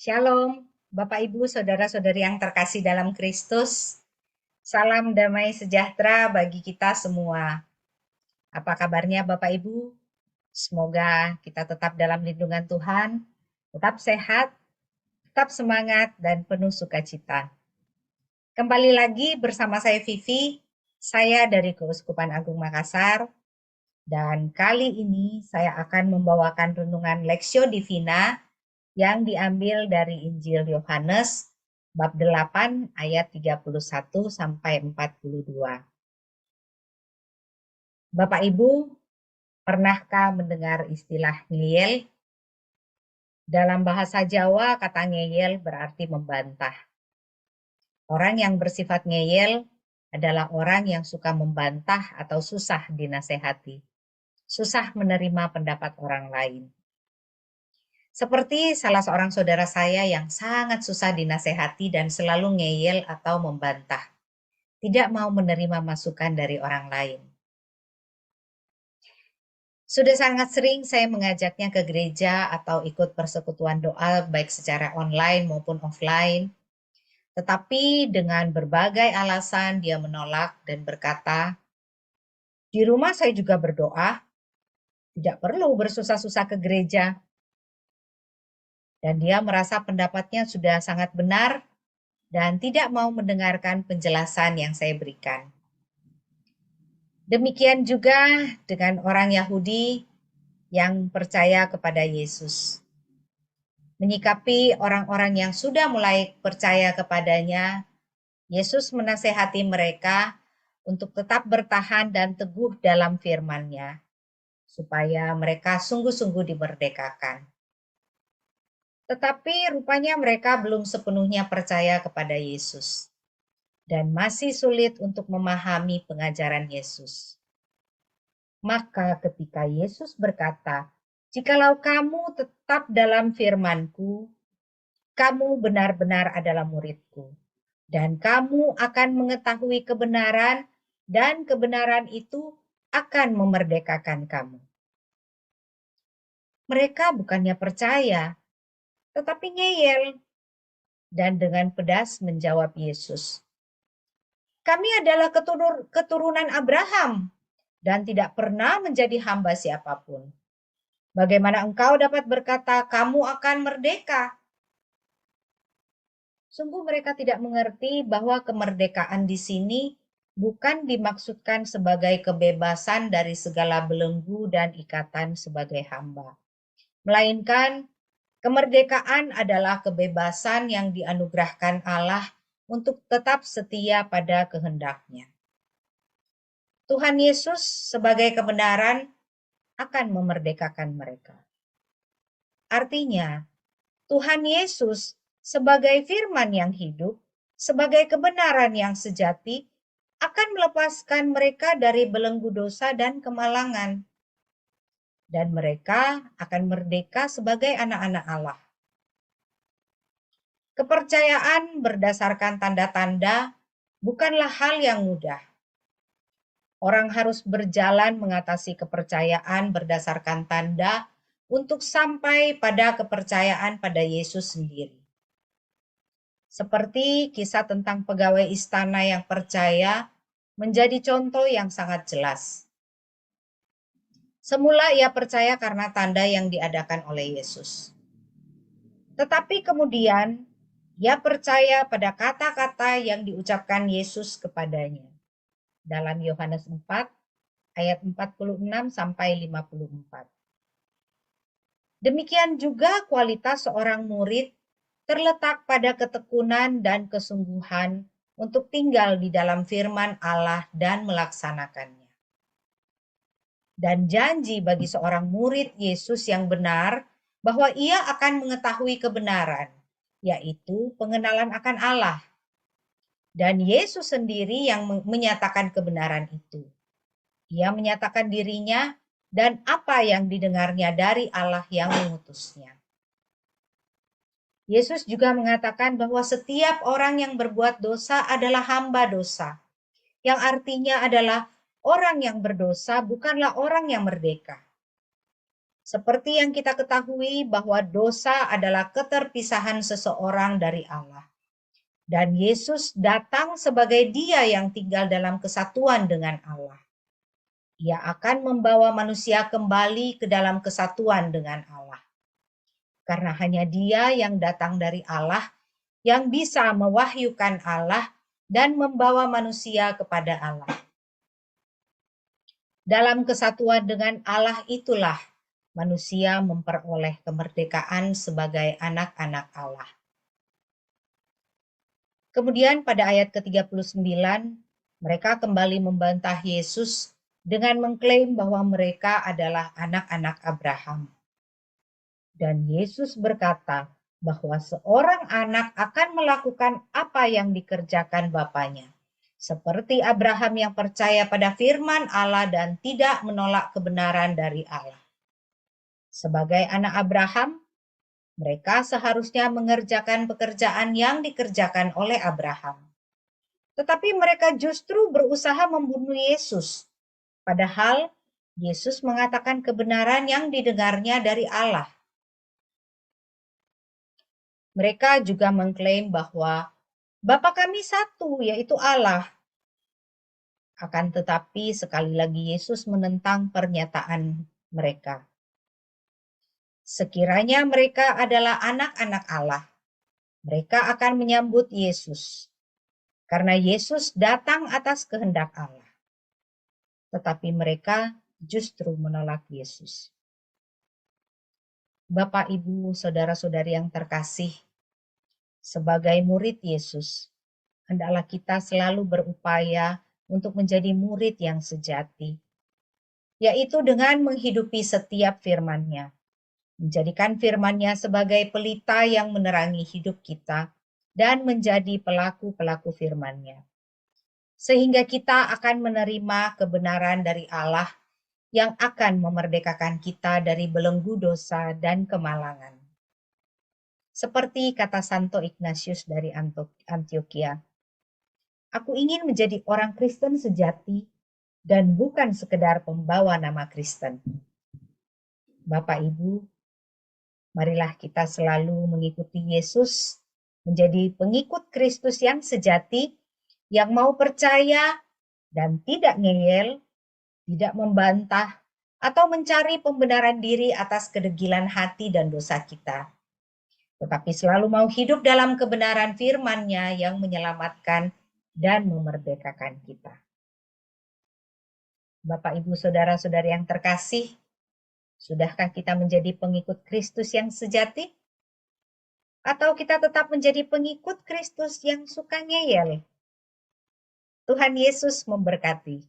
Shalom, Bapak Ibu, Saudara-saudari yang terkasih dalam Kristus. Salam damai sejahtera bagi kita semua. Apa kabarnya Bapak Ibu? Semoga kita tetap dalam lindungan Tuhan, tetap sehat, tetap semangat, dan penuh sukacita. Kembali lagi bersama saya Vivi, saya dari Keuskupan Agung Makassar, dan kali ini saya akan membawakan renungan Lexio Divina yang diambil dari Injil Yohanes bab 8 ayat 31 sampai 42. Bapak Ibu, pernahkah mendengar istilah ngeyel? Dalam bahasa Jawa, kata ngeyel berarti membantah. Orang yang bersifat ngeyel adalah orang yang suka membantah atau susah dinasehati, susah menerima pendapat orang lain. Seperti salah seorang saudara saya yang sangat susah dinasehati dan selalu ngeyel atau membantah. Tidak mau menerima masukan dari orang lain. Sudah sangat sering saya mengajaknya ke gereja atau ikut persekutuan doa baik secara online maupun offline. Tetapi dengan berbagai alasan dia menolak dan berkata, "Di rumah saya juga berdoa, tidak perlu bersusah-susah ke gereja." Dan dia merasa pendapatnya sudah sangat benar dan tidak mau mendengarkan penjelasan yang saya berikan. Demikian juga dengan orang Yahudi yang percaya kepada Yesus. Menyikapi orang-orang yang sudah mulai percaya kepadanya, Yesus menasehati mereka untuk tetap bertahan dan teguh dalam firman-Nya, supaya mereka sungguh-sungguh dimerdekakan. Tetapi rupanya mereka belum sepenuhnya percaya kepada Yesus, dan masih sulit untuk memahami pengajaran Yesus. Maka ketika Yesus berkata, "Jikalau kamu tetap dalam firman-Ku, kamu benar-benar adalah murid-Ku, dan kamu akan mengetahui kebenaran, dan kebenaran itu akan memerdekakan kamu." Mereka bukannya percaya, tetapi ngeyel, dan dengan pedas menjawab Yesus, "Kami adalah keturunan Abraham, dan tidak pernah menjadi hamba siapapun. Bagaimana engkau dapat berkata, kamu akan merdeka?" Sungguh mereka tidak mengerti bahwa kemerdekaan di sini bukan dimaksudkan sebagai kebebasan dari segala belenggu dan ikatan sebagai hamba. Melainkan kemerdekaan adalah kebebasan yang dianugerahkan Allah untuk tetap setia pada kehendak-Nya. Tuhan Yesus sebagai kebenaran akan memerdekakan mereka. Artinya, Tuhan Yesus sebagai firman yang hidup, sebagai kebenaran yang sejati, akan melepaskan mereka dari belenggu dosa dan kemalangan. Dan mereka akan merdeka sebagai anak-anak Allah. Kepercayaan berdasarkan tanda-tanda bukanlah hal yang mudah. Orang harus berjalan mengatasi kepercayaan berdasarkan tanda untuk sampai pada kepercayaan pada Yesus sendiri. Seperti kisah tentang pegawai istana yang percaya menjadi contoh yang sangat jelas. Semula ia percaya karena tanda yang diadakan oleh Yesus. Tetapi kemudian ia percaya pada kata-kata yang diucapkan Yesus kepadanya. Dalam Yohanes 4 ayat 46 sampai 54. Demikian juga kualitas seorang murid terletak pada ketekunan dan kesungguhan untuk tinggal di dalam firman Allah dan melaksanakannya. Dan janji bagi seorang murid Yesus yang benar bahwa ia akan mengetahui kebenaran, yaitu pengenalan akan Allah. Dan Yesus sendiri yang menyatakan kebenaran itu. Ia menyatakan dirinya dan apa yang didengarnya dari Allah yang mengutusnya. Yesus juga mengatakan bahwa setiap orang yang berbuat dosa adalah hamba dosa, yang artinya adalah orang yang berdosa bukanlah orang yang merdeka. Seperti yang kita ketahui bahwa dosa adalah keterpisahan seseorang dari Allah. Dan Yesus datang sebagai Dia yang tinggal dalam kesatuan dengan Allah. Ia akan membawa manusia kembali ke dalam kesatuan dengan Allah. Karena hanya Dia yang datang dari Allah yang bisa mewahyukan Allah dan membawa manusia kepada Allah. Dalam kesatuan dengan Allah itulah manusia memperoleh kemerdekaan sebagai anak-anak Allah. Kemudian pada ayat ke-39, mereka kembali membantah Yesus dengan mengklaim bahwa mereka adalah anak-anak Abraham. Dan Yesus berkata bahwa seorang anak akan melakukan apa yang dikerjakan bapaknya. Seperti Abraham yang percaya pada firman Allah dan tidak menolak kebenaran dari Allah. Sebagai anak Abraham, mereka seharusnya mengerjakan pekerjaan yang dikerjakan oleh Abraham. Tetapi mereka justru berusaha membunuh Yesus. Padahal Yesus mengatakan kebenaran yang didengarnya dari Allah. Mereka juga mengklaim bahwa Bapa kami satu, yaitu Allah. Akan tetapi sekali lagi Yesus menentang pernyataan mereka. Sekiranya mereka adalah anak-anak Allah, mereka akan menyambut Yesus. Karena Yesus datang atas kehendak Allah. Tetapi mereka justru menolak Yesus. Bapak, Ibu, saudara-saudari yang terkasih, sebagai murid Yesus, hendaklah kita selalu berupaya untuk menjadi murid yang sejati, yaitu dengan menghidupi setiap firman-Nya, menjadikan firman-Nya sebagai pelita yang menerangi hidup kita, dan menjadi pelaku-pelaku firman-Nya. Sehingga kita akan menerima kebenaran dari Allah yang akan memerdekakan kita dari belenggu dosa dan kemalangan. Seperti kata Santo Ignatius dari Antioquia, aku ingin menjadi orang Kristen sejati dan bukan sekedar pembawa nama Kristen. Bapak Ibu, marilah kita selalu mengikuti Yesus, menjadi pengikut Kristus yang sejati, yang mau percaya dan tidak ngeyel, tidak membantah, atau mencari pembenaran diri atas kedegilan hati dan dosa kita. Tetapi selalu mau hidup dalam kebenaran firman-Nya yang menyelamatkan dan memerdekakan kita. Bapak, Ibu, saudara-saudari yang terkasih, sudahkah kita menjadi pengikut Kristus yang sejati? Atau kita tetap menjadi pengikut Kristus yang suka ngeyel? Tuhan Yesus memberkati.